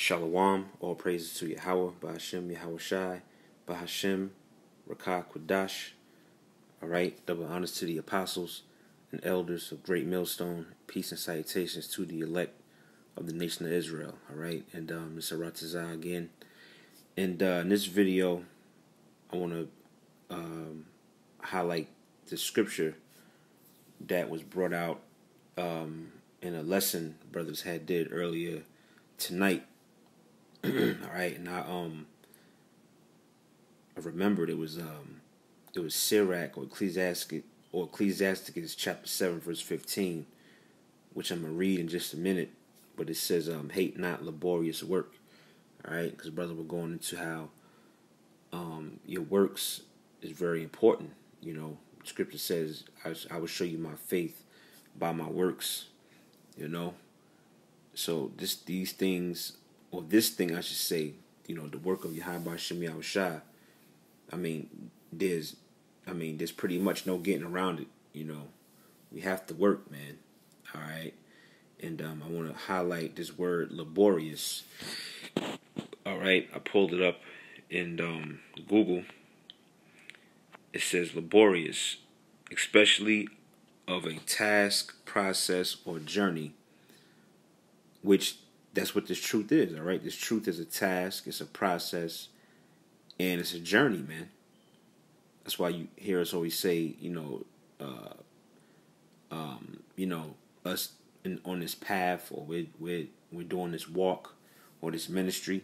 Shalom, all praises to Yahweh, Bahashem, Yahweh Shai, Bahashem, Rakah Quadash. Alright, double honors to the apostles and elders of Great Millstone. Peace and salutations to the elect of the nation of Israel. Alright, and it's Aratazah again. And in this video, I want to highlight the scripture that was brought out in a lesson brothers had did earlier tonight. All right, and I remembered it was Sirach or Ecclesiasticus chapter 7 verse 15, which I'm gonna read in just a minute. But it says, "Hate not laborious work." All right, because brother, we're going into how your works is very important. You know, Scripture says, "I will show you my faith by my works." You know, so these things. Or this thing, I should say, you know, the work of Yahweh Shem Yahweh Shai. I mean, there's pretty much no getting around it. You know, we have to work, man. All right, and I want to highlight this word laborious. All right, I pulled it up in Google. It says laborious, especially of a task, process, or journey, which that's what this truth is, all right? This truth is a task, it's a process, and it's a journey, man. That's why you hear us always say, us on this path, or we're doing this walk or this ministry,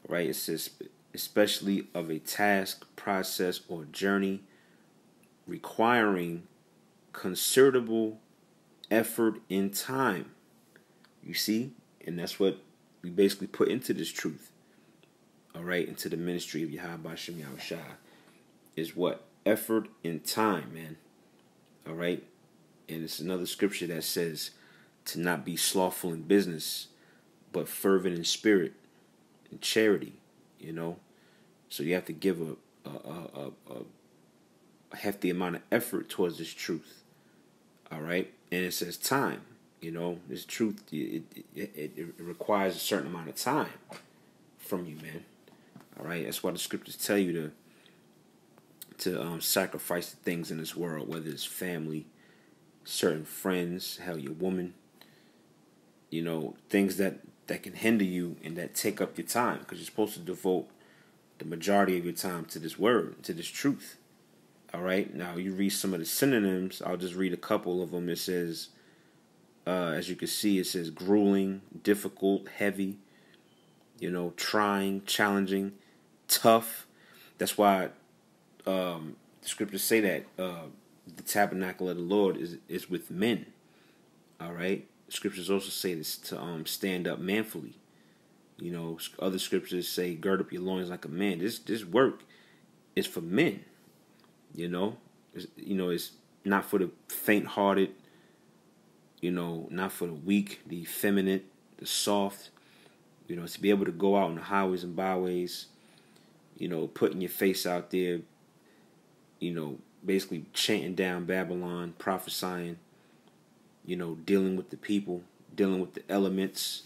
right? It says, especially of a task, process, or journey requiring considerable effort in time. You see? And that's what we basically put into this truth, all right, into the ministry of Yahweh Shem Yahweh Shai, is what? Effort and time, man, all right? And it's another scripture that says to not be slothful in business, but fervent in spirit and charity, you know? So you have to give a hefty amount of effort towards this truth, all right? And it says time. You know, this truth, it requires a certain amount of time from you, man. All right, that's why the scriptures tell you to sacrifice the things in this world, whether it's family, certain friends, hell, your woman. You know, things that can hinder you and that take up your time, because you're supposed to devote the majority of your time to this word, to this truth. All right, now you read some of the synonyms. I'll just read a couple of them. It says, as you can see, it says grueling, difficult, heavy, you know, trying, challenging, tough. That's why the scriptures say that the tabernacle of the Lord is with men. All right. The scriptures also say this to stand up manfully. You know, other scriptures say gird up your loins like a man. This work is for men. You know, it's not for the faint-hearted. You know, not for the weak, the effeminate, the soft. You know, to be able to go out on the highways and byways, you know, putting your face out there, you know, basically chanting down Babylon, prophesying, you know, dealing with the people, dealing with the elements,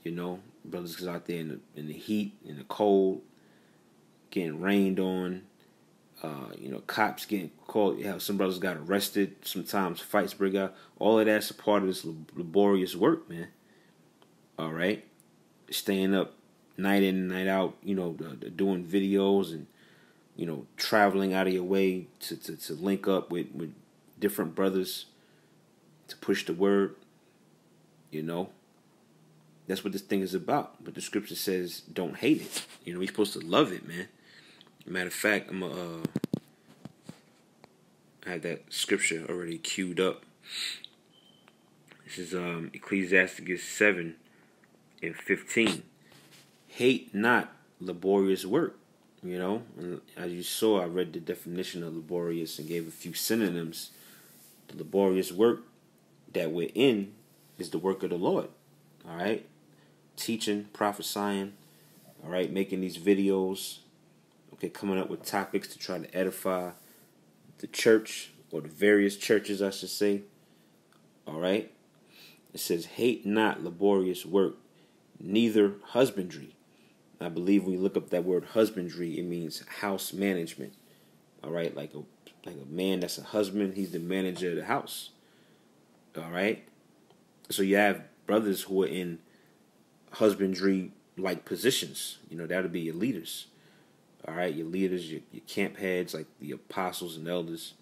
you know, brothers is out there in the heat, in the cold, getting rained on. You know, cops getting called. Yeah, some brothers got arrested. Sometimes fights break out. All of that's a part of this laborious work, man. All right, staying up night in and night out. You know, doing videos and, you know, traveling out of your way to link up with different brothers to push the word. You know, that's what this thing is about. But the scripture says, don't hate it. You know, we're supposed to love it, man. Matter of fact, I have that scripture already queued up. This is Ecclesiasticus 7 and 15. Hate not laborious work. You know, and as you saw, I read the definition of laborious and gave a few synonyms. The laborious work that we're in is the work of the Lord. All right, teaching, prophesying. All right, making these videos. Okay, coming up with topics to try to edify the church, or the various churches, I should say. All right. It says, hate not laborious work, neither husbandry. I believe when you look up that word husbandry, it means house management. All right, like a man that's a husband, he's the manager of the house. All right, so you have brothers who are in husbandry like positions. That'll be your leaders. All right, your leaders, your camp heads, like the apostles and elders.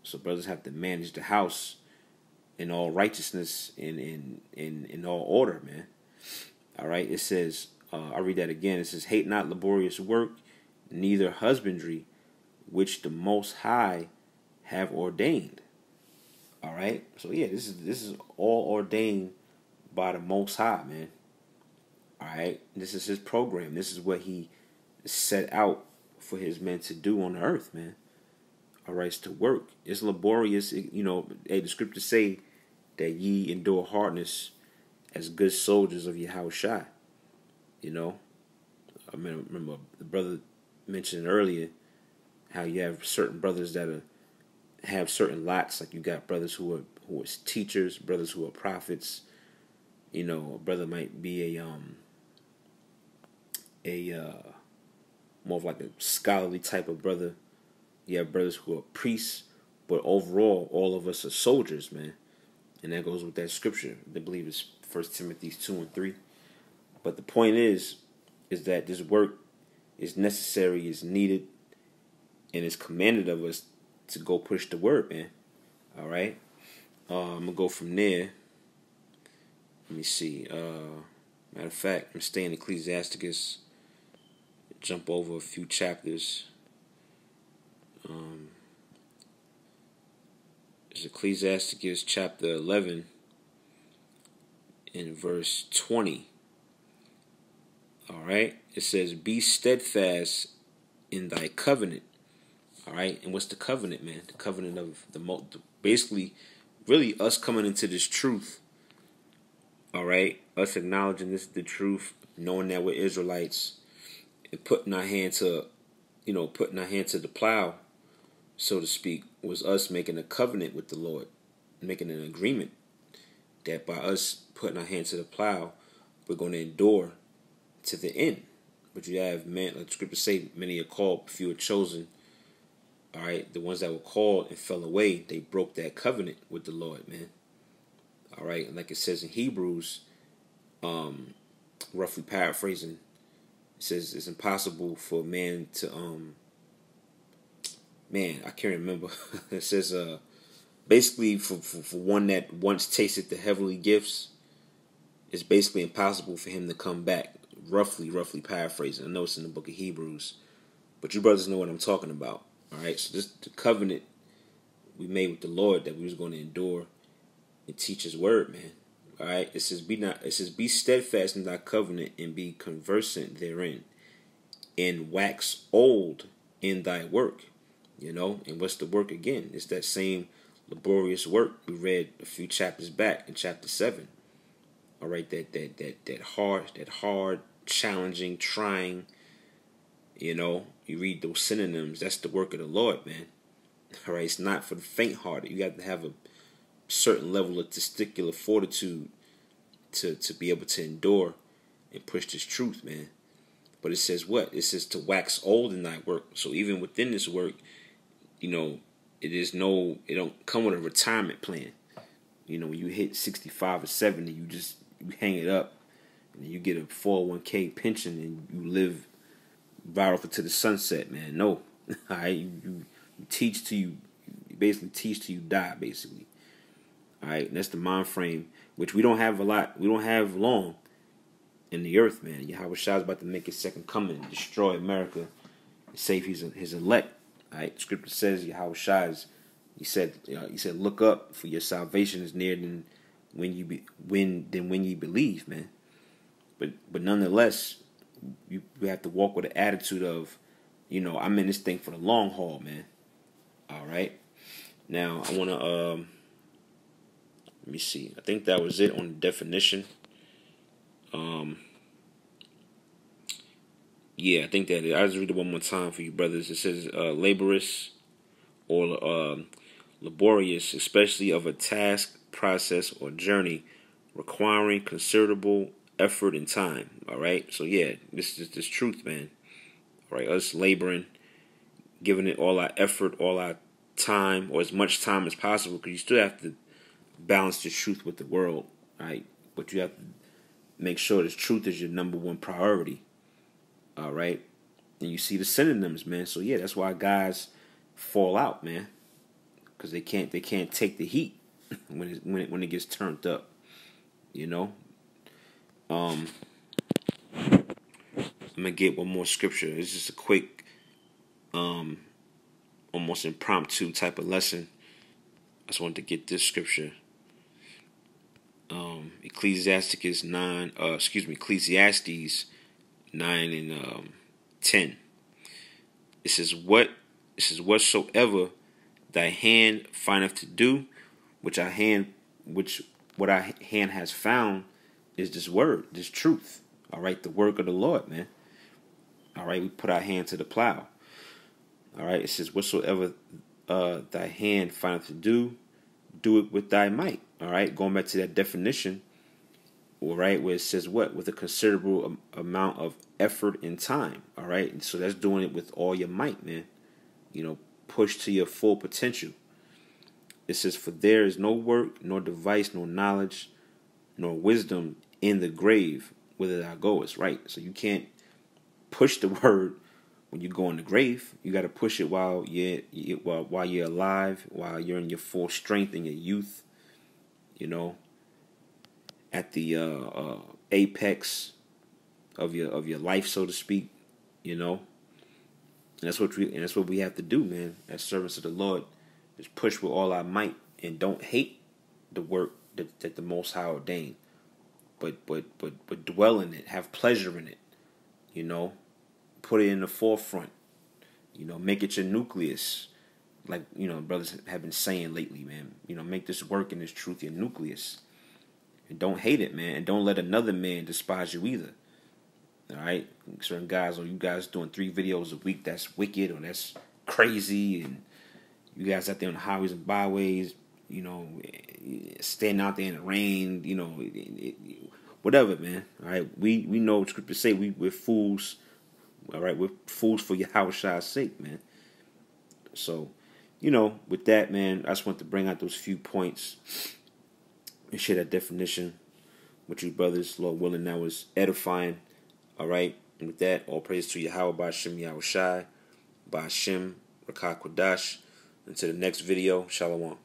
So brothers have to manage the house in all righteousness and in all order, man. All right, it says, I'll read that again. It says, hate not laborious work, neither husbandry, which the Most High have ordained. All right, so yeah, this is all ordained by the Most High, man. All right, this is his program. This is what he set out for his men to do on the earth, man. All right, it's to work. It's laborious. The scriptures say that ye endure hardness as good soldiers of Yahushua. I remember the brother mentioned earlier how you have certain brothers that have certain lots. Like you got brothers who are teachers, brothers who are prophets. A brother might be a more of like a scholarly type of brother. You have brothers who are priests, but overall, all of us are soldiers, man. And that goes with that scripture. I believe it's 1 Timothy 2:3. But the point is that this work is necessary, is needed, and is commanded of us to go push the word, man. All right? I'm going to go from there. Let me see. Matter of fact, I'm staying in Ecclesiasticus. Jump over a few chapters. It's Ecclesiasticus chapter 11 in verse 20. All right? It says, be steadfast in thy covenant. All right? And what's the covenant, man? The covenant of basically, really us coming into this truth. All right? Us acknowledging this is the truth, knowing that we're Israelites, and putting our hand to the plow, so to speak, was us making a covenant with the Lord, making an agreement that by us putting our hand to the plow, we're going to endure to the end. But you have men, like the scriptures say, many are called, few are chosen. All right, the ones that were called and fell away, they broke that covenant with the Lord, man. All right, and like it says in Hebrews, roughly paraphrasing, it says it's impossible for man to I can't remember. It says basically for one that once tasted the heavenly gifts, it's basically impossible for him to come back. Roughly paraphrasing. I know it's in the book of Hebrews, but you brothers know what I'm talking about. All right, so this the covenant we made with the Lord that we was going to endure and teach His word, man. All right, it says be steadfast in thy covenant and be conversant therein, and wax old in thy work. And what's the work again? It's that same laborious work we read a few chapters back in chapter 7. All right, that hard, challenging, trying. You read those synonyms. That's the work of the Lord, man. All right, it's not for the faint-hearted. You got to have a certain level of testicular fortitude to be able to endure and push this truth, man. But it says what? It says to wax old in thy work. So even within this work, it don't come with a retirement plan. When you hit 65 or 70, you hang it up, and you get a 401k pension, and you live right off into the sunset, man. No, all right, you teach till you basically teach till you die, basically. All right, and that's the mind frame, which we don't have a lot. We don't have long in the earth, man. Yahushua is about to make his second coming, destroy America, and save his elect. All right, Scripture says Yahushua is. He said, look up, for your salvation is nearer than when ye believe, man. But nonetheless, you have to walk with an attitude of, I'm in this thing for the long haul, man. All right. Now I want to let me see. I think that was it on the definition. Yeah, I think that I'll just read it one more time for you brothers. It says laborious or laborious, especially of a task, process, or journey requiring considerable effort and time. All right. So yeah, this is this truth, man. All right. Us laboring, giving it all our effort, all our time, or as much time as possible, because you still have to balance the truth with the world, right? But you have to make sure this truth is your number one priority. All right. And you see the synonyms, man. So yeah, that's why guys fall out, man, because they can't take the heat when it gets turned up, you know. I'm gonna get one more scripture. It's just a quick, almost impromptu type of lesson. I just wanted to get this scripture. Ecclesiastes 9 and 10. It says whatsoever thy hand findeth to do, what our hand has found is this word, this truth. All right, the work of the Lord, man. All right, we put our hand to the plow. All right, it says whatsoever thy hand findeth to do it with thy might. All right, going back to that definition, all right, where it says what? With a considerable amount of effort and time. All right, and so that's doing it with all your might, man. You know, push to your full potential. It says, for there is no work, nor device, nor knowledge, nor wisdom in the grave whither thou goest. Right, so you can't push the word when you go in the grave. You got to push it while you're alive, while you're in your full strength and your youth. You know, at the apex of your life, so to speak. You know, and that's what we have to do, man. As servants of the Lord, is push with all our might and don't hate the work that the Most High ordained, but dwell in it, have pleasure in it. You know, put it in the forefront. You know, make it your nucleus. Like, you know, brothers have been saying lately, man. You know, make this work and this truth your nucleus. And don't hate it, man. And don't let another man despise you either. All right? Certain guys, or you guys doing 3 videos a week, that's wicked or that's crazy. And you guys out there on the highways and byways, you know, standing out there in the rain, you know, whatever, man. All right? We know what scriptures say. We're fools. All right? We're fools for Yahweh's sake, man. So, you know, with that, man, I just want to bring out those few points and share that definition with you brothers. Lord willing, that was edifying. All right. And with that, all praise to Yahweh by Hashem Yahushai, by Hashem Rakah Kodash. Until the next video, Shalom.